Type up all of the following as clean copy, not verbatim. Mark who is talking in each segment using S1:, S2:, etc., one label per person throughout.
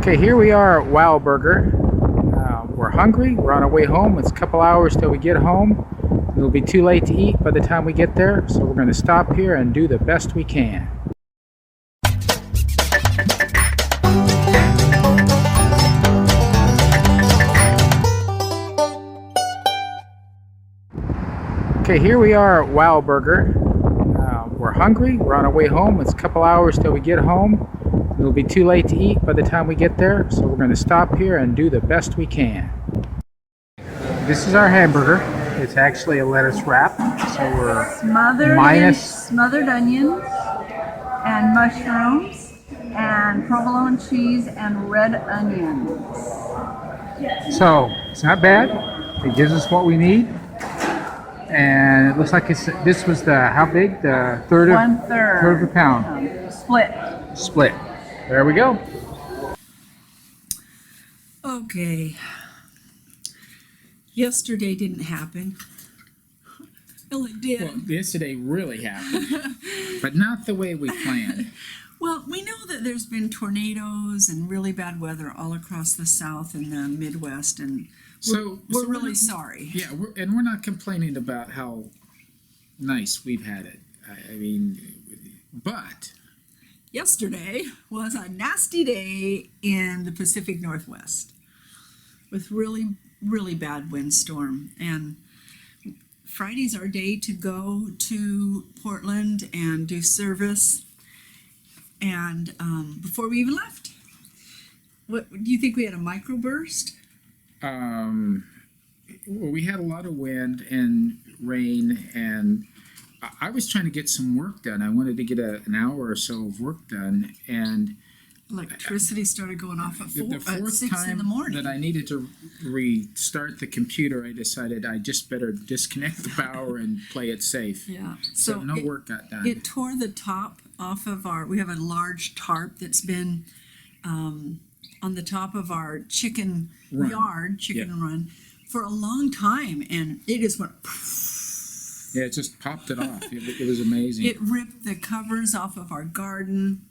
S1: Okay, here we are at Wow Burger. We're hungry. We're on our way home. It's a couple hours till we get home. It'll be too late to eat by the time we get there, so we're going to stop here and do the best we can. Okay, here we are at Wow Burger. We're hungry. We're on our way home. It's a couple hours till we get home. It'll be too late to eat by the time we get there, so we're going to stop here and do the best we can. This is our hamburger. It's actually a lettuce wrap, so we're
S2: smothered onions and mushrooms and provolone cheese and red onions.
S1: So it's not bad. It gives us what we need, and it looks like this was how big? The third of a pound. Split. There we go.
S2: Okay. Yesterday didn't happen. Well, it did.
S1: Well, yesterday really happened, but not the way we planned.
S2: Well, we know that there's been tornadoes and really bad weather all across the South and the Midwest, and we're really sorry.
S1: Yeah, we're not complaining about how nice we've had it. I mean, but
S2: yesterday was a nasty day in the Pacific Northwest with really bad windstorm, and Friday's our day to go to Portland and do service. And before we even left, what do you think? We had a microburst?
S1: Well, we had a lot of wind and rain, and I was trying to get some work done. I wanted to get an hour or so of work done, and
S2: electricity started going off at 6 in the morning.
S1: That I needed to restart the computer, I decided I just better disconnect the power and play it safe.
S2: Yeah.
S1: So no work got done.
S2: It tore the top off of we have a large tarp that's been on the top of our chicken run for a long time, and it just went.
S1: Yeah, it just popped it off. It was amazing.
S2: It ripped the covers off of our garden.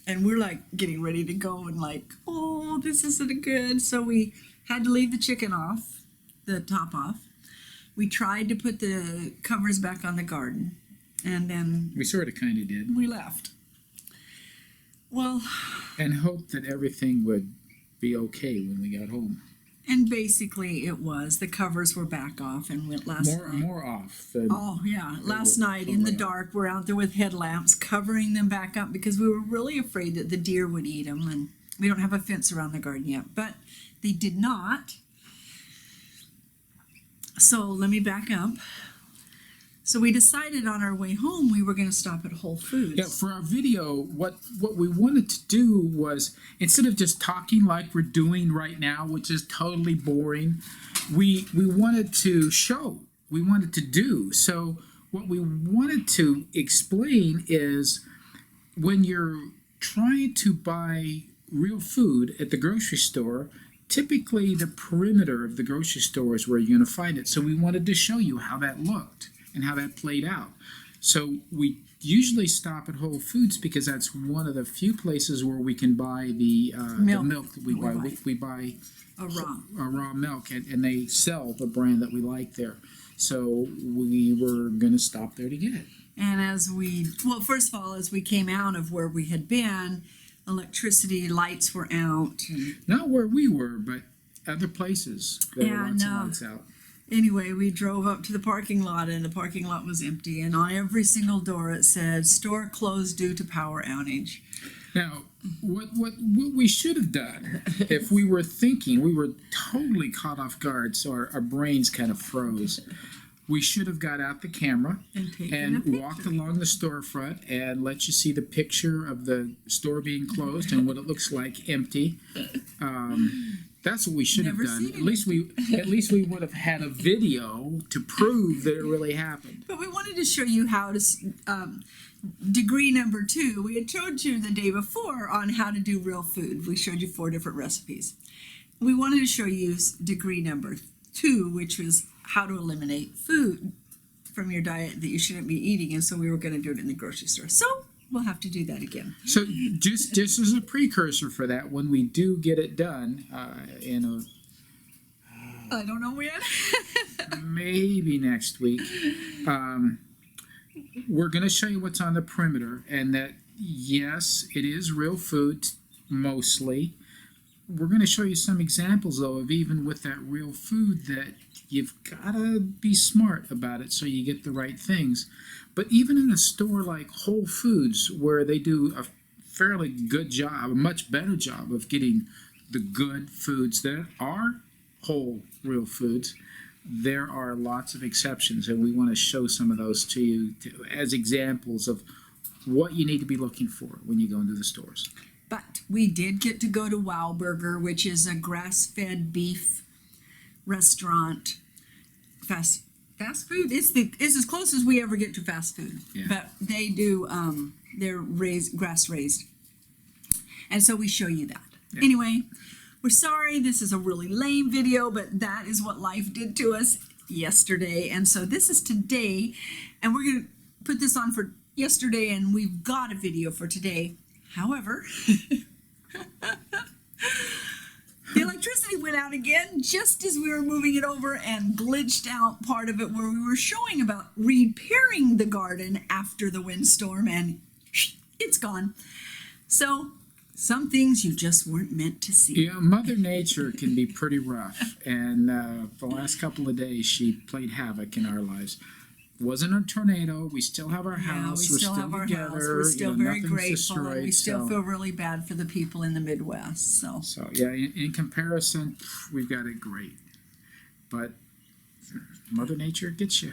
S2: And we're like getting ready to go and oh, this isn't good. So we had to leave the top off. We tried to put the covers back on the garden, and then
S1: we sort of kind of did.
S2: We left. Well,
S1: and hoped that everything would be okay when we got home.
S2: And basically it was. The covers were back off and went last night.
S1: More off.
S2: Last night in the dark, we're out there with headlamps covering them back up because we were really afraid that the deer would eat them. And we don't have a fence around the garden yet, but they did not. So let me back up. So we decided on our way home we were going to stop at Whole Foods.
S1: Yeah, for our video, what we wanted to do was, instead of just talking like we're doing right now, which is totally boring, we wanted to show, we wanted to do. So what we wanted to explain is, when you're trying to buy real food at the grocery store, typically the perimeter of the grocery store is where you're going to find it. So we wanted to show you how that looked and how that played out. So we usually stop at Whole Foods because that's one of the few places where we can buy the milk that we buy. We buy a raw milk, and they sell the brand that we like there. So we were going to stop there to get it.
S2: And first of all, as we came out of where we had been, electricity lights were out.
S1: Not where we were, but other places. There were lots of lights out.
S2: Anyway, we drove up to the parking lot, and the parking lot was empty. And on every single door it said, "Store closed due to power outage."
S1: Now, what we should have done, if we were thinking, we were totally caught off guard, so our brains kind of froze. We should have got out the camera and walked along the storefront and let you see the picture of the store being closed and what it looks like empty. That's what we should have done. At least we would have had a video to prove that it really happened.
S2: But we wanted to show you how to degree number 2. We had showed you the day before on how to do real food. We showed you 4 different recipes. We wanted to show you degree number 2, which was how to eliminate food from your diet that you shouldn't be eating, and so we were going to do it in the grocery store. So we'll have to do that again.
S1: So just as a precursor for that, when we do get it done,
S2: I don't know when.
S1: maybe next week, we're going to show you what's on the perimeter, and that yes, it is real food mostly. We're going to show you some examples though of even with that real food that you've got to be smart about it so you get the right things. But even in a store like Whole Foods, where they do a fairly good job, a much better job of getting the good foods that are whole, real foods, there are lots of exceptions, and we want to show some of those to you as examples of what you need to be looking for when you go into the stores.
S2: But we did get to go to Wow Burger, which is a grass-fed beef restaurant. Fast food. It's as close as we ever get to fast food.
S1: Yeah.
S2: But they do. They're grass raised, and so we show you that.
S1: Yeah.
S2: Anyway, we're sorry. This is a really lame video, but that is what life did to us yesterday, and so this is today, and we're gonna put this on for yesterday, and we've got a video for today. However, the electricity went out again just as we were moving it over and glitched out part of it where we were showing about repairing the garden after the windstorm, and it's gone. So some things you just weren't meant to see.
S1: Yeah, Mother Nature can be pretty rough, and the last couple of days she played havoc in our lives. Wasn't a tornado. We still have our house.
S2: We still have our
S1: together.
S2: house. We're still very
S1: nothing's
S2: grateful, and we
S1: destroyed,
S2: still feel really bad for the people in the Midwest.
S1: So yeah, in comparison, we've got it great. But Mother Nature gets you.